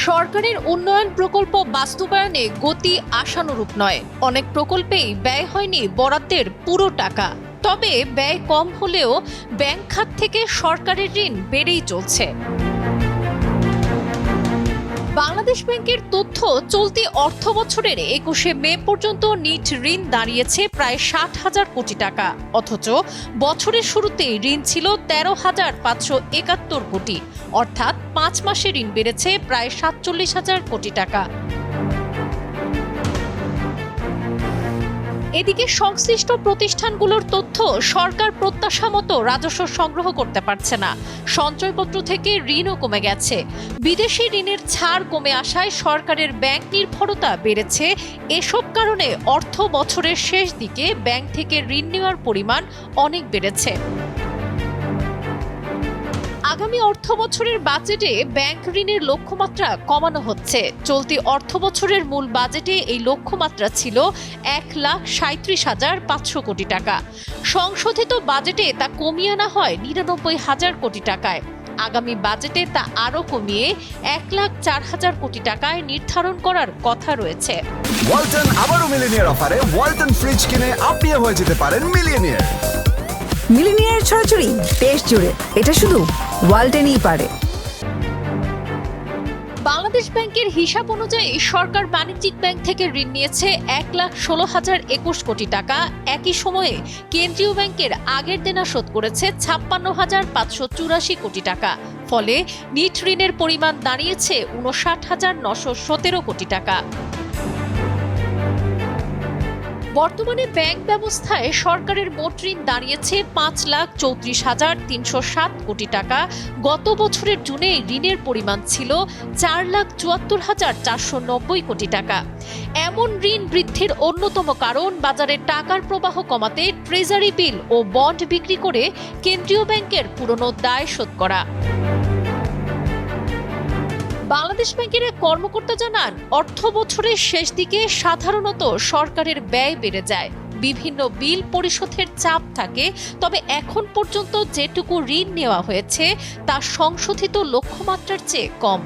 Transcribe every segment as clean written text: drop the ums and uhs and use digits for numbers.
সরকারের উন্নয়ন প্রকল্প বাস্তবায়নে গতি আশানুরূপ নয়। অনেক প্রকল্পেই ব্যয় হয়নি বরাদ্দের পুরো টাকা। তবে ব্যয় কম হলেও ব্যাংক খাত থেকে সরকারের ঋণ বেড়েই চলছে। বাংলাদেশ ব্যাংকের তথ্য, চলতি অর্থ বছরের ২১শে মে পর্যন্ত নিট ঋণ দাঁড়িয়েছে প্রায় ৬০,০০০ কোটি টাকা। অথচ বছরের শুরুতে ঋণ ছিল ১৩,৫৭১ কোটি, অর্থাৎ ৫ মাসে ঋণ বেড়েছে প্রায় ৪৭,০০০ কোটি টাকা। এদিকে সংশ্লিষ্ট প্রতিষ্ঠানগুলোর তথ্য, সরকার প্রত্যাশা মতো রাজস্ব সংগ্রহ করতে পারছে না। সঞ্চয়পত্র থেকে ঋণও কমে গেছে। বিদেশি ঋণের ছাড় কমে আসায় সরকারের ব্যাংক নির্ভরতা বেড়েছে। এসব কারণে অর্থ বছরের শেষ দিকে ব্যাংক থেকে ঋণ নেওয়ার পরিমাণ অনেক বেড়েছে। আগামী অর্থ বছরের বাজেটে ব্যাংক ঋণের লক্ষ্যমাত্রা কমানো হচ্ছে। চলতি অর্থ বছরের মূল বাজেটে এই লক্ষ্যমাত্রা ছিল ১,৩৭,৫০০ কোটি টাকা। সংশোধিত বাজেটে তা কমিয়ে আনা হয় ৯৯,০০০ কোটি টাকায়। আগামী বাজেটে তা আরও কমিয়ে ১,০৪,০০০ কোটি টাকায় নির্ধারণ করার কথা রয়েছে। ওয়ালটন আবারও মিলিনিয়ার অফারে ওয়ালটন ফ্রিজ কিনে আপনিও হয়ে যেতে পারেন মিলিয়নিয়ার। মিলিনিয়ার ছড়াছড়ি দেশ জুড়ে, এটা শুধু ওয়ালটেনই পারে। বাংলাদেশ ব্যাংকের হিসাব অনুযায়ী সরকার বাণিজ্যিক ব্যাংক থেকে ঋণ নিয়েছে ১,১৬,০২১ কোটি টাকা। একই সময়ে কেন্দ্রীয় ব্যাংকের আগের দেনা শোধ করেছে ৫৬,৫৮৪ কোটি টাকা। ফলে নিট ঋণের পরিমাণ দাঁড়িয়েছে ৫৯,৯১৭ কোটি টাকা। বর্তমানে ব্যাংক ব্যবস্থায় সরকারের মোট ঋণ দাঁড়িয়েছে ৫,৩৪,৩০৭ কোটি টাকা। গত বছরের জুনে ঋণের পরিমাণ ছিল ৪,৭৪,৪৯০ কোটি টাকা। এমন ঋণ বৃদ্ধির অন্যতম কারণ বাজারে টাকার প্রবাহ কমাতে ট্রেজারি বিল ও বন্ড বিক্রি করে কেন্দ্রীয় ব্যাংকের পুরনো দায় শোধ করা। বাংলাদেশ ব্যাংকের এক কর্মকর্তা জানান, অর্থ বছরের শেষ দিকে সাধারণত সরকারের ব্যয় বেড়ে যায়। বিভিন্ন বিল পরিশোধের চাপ থাকে। তবে এখন পর্যন্ত যেটুকু ঋণ নেওয়া হয়েছে তা সংশোধিত লক্ষ্যমাত্রার চেয়ে কম।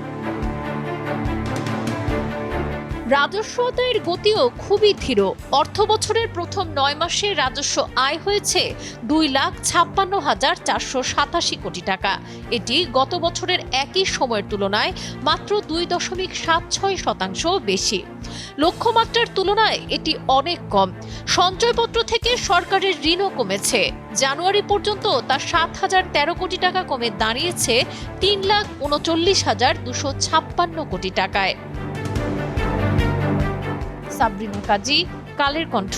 রাজস্ব আদায়ের গতিও খুবই ধীর। অর্থ বছরের প্রথম ৯ মাসে রাজস্ব আয় হয়েছে ২,৫৬,৪৮৭ কোটি টাকা। এটি গত বছরের একই সময়ের তুলনায় মাত্র ২.৭৬% বেশি। লক্ষ্যমাত্রার তুলনায় এটি অনেক কম। সঞ্চয়পত্র থেকে সরকারের ঋণও কমেছে। জানুয়ারি পর্যন্ত তা ৭,০১৩ কোটি টাকা কমে দাঁড়িয়েছে ৩,৩৯,২৫৬ কোটি টাকায়। সাবরিনা কাজী, কালের কণ্ঠ।